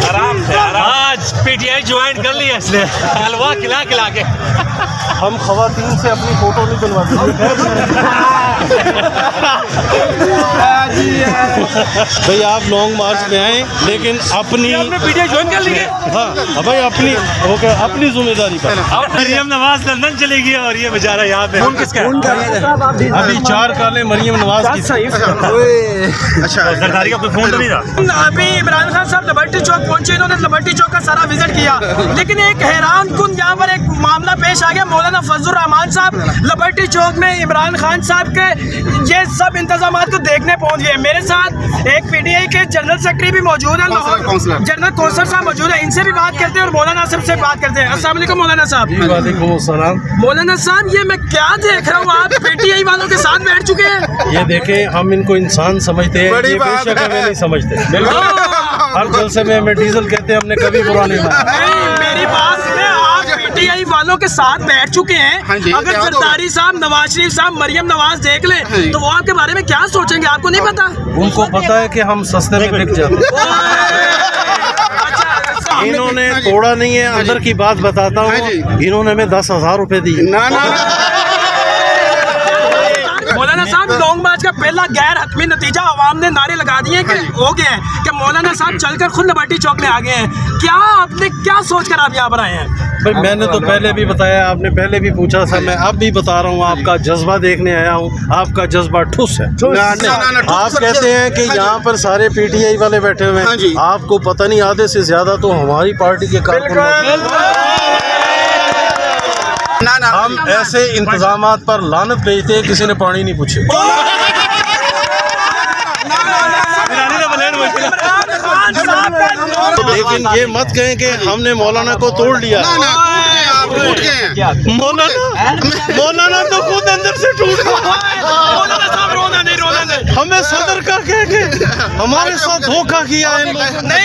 आराम से आज पीटीआई ज्वाइन कर लिया इसने, हलवा खिला खिला के। हम खवातीन से अपनी फोटो नहीं बनवाते भाई। आप लॉन्ग मार्च में आए लेकिन अपनी पीटीआई ज्वाइन कर ली है। हाँ भाई अपनी जिम्मेदारी पर। और मरियम नवाज लंदन चली गई और ये बेचारा यहाँ पे। अभी 4 काले मरियम नवाज की। अच्छा, सरकारी का कोई फोन तो नहीं था। अभी इमरान खान साहब लिबर्टी चौक पहुंचे, इन्होंने लिबर्टी चौक का सारा विजिट किया, लेकिन एक हैरान कुन यहाँ पर एक मामला पेश आ गया। मौलाना फजलुर रहमान साहब लिबर्टी चौक में इमरान खान साहब के ये सब इंतजाम को देखने पहुंच गए। मेरे साथ एक पीटीआई के जनरल सेक्रेटरी भी मौजूद है, जनरल कौंसलर साहब मौजूद है, इनसे भी बात करते हैं और मौलाना साहब से बात करते हैं। अस्सलाम वालेकुम मौलाना साहब। वालेकुम अस्सलाम। मौलाना साहब, ये मैं क्या देख रहा हूँ, आप पीटीआई वालों के साथ बैठ चुके हैं। ये देखें, हम इनको इंसान समझते हैं, ये बेशक हमें नहीं समझते। हर जलसे में हमें डीजल कहते हैं, हमने कभी बुरा नहीं माना। नहीं, मेरी बात सुने, आप पीटीआई वालों के साथ बैठ चुके हैं। अगर सरदारी साहब, नवाज शरीफ साहब, मरियम नवाज देख ले तो वो आपके बारे में क्या सोचेंगे, आपको नहीं पता? उनको पता है कि हम सस्ते में बिक जाते हैं। इन्होंने तोड़ा नहीं है, अंदर की बात बताता हूँ, इन्होंने हमें 10,000 रुपए दिए। मौलाना साहब, लॉन्ग मार्च का पहला गैर हतमी नतीजा आवाम ने नारे लगा दिए कि हो गया है कि मौलाना साहब चलकर खुद लिबर्टी चौक में आ गए हैं। क्या आपने क्या सोचकर आप यहाँ पर आए हैं? भाई मैंने तो पहले भी बताया, आपने पहले भी पूछा था, मैं अब भी बता रहा हूँ, आपका जज्बा देखने आया हूँ। आपका जज्बा ठुस है। आप कहते हैं कि यहाँ पर सारे पीटीआई वाले बैठे हुए हैं, आपको पता नहीं आधे से ज्यादा तो हमारी पार्टी के कारकुन। हम ऐसे इंतजामात पर लानत भेजते हैं, किसी ने पानी नहीं पूछे। लेकिन ये मत कहें कि हमने मौलाना को तोड़ लिया। मौलाना तो खुद अंदर से टूट गया। हमें सदर का कह के हमारे साथ धोखा किया है इन लोगों ने।